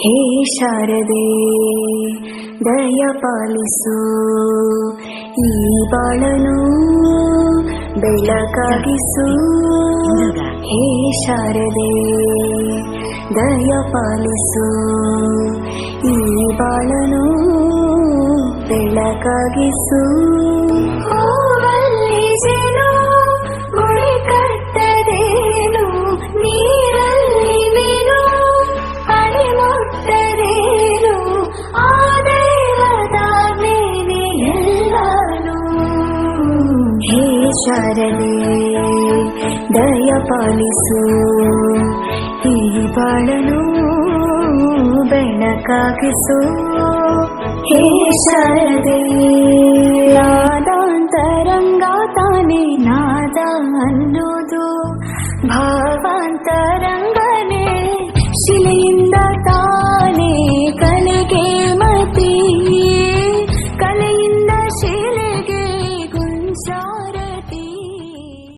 ಹೇ ಶಾರದೆ ದಯ ಪಾಲಿಸು, ಈ ಬಾಳನು ಬೆಳಕಾಗಿಸು. ಹೇ ಶಾರದೆ ದಯ ಪಾಲಿಸು, ಈ ಬಾಳನು ಬೆಳಕಾಗಿಸು. ಹೂವಲ್ಲಿ ಜೇನು ಗುಡಿ ಕಟ್ಟದೇನು, ನೀರಲ್ಲಿ ಮೀನು ಅಡಿ ಮುಟ್ಟದೇನು, ಆ ದೇವದ ಮೇಲೆ ಎಲ್ಲಾನು. ಹೇ ಶಾರದೆ ದಯ ಪಾಲಿಸು, ಈ ಬಾಳನು ಬೆಳಕಾಗಿಸು. ಹೇ ಶಾರದೆ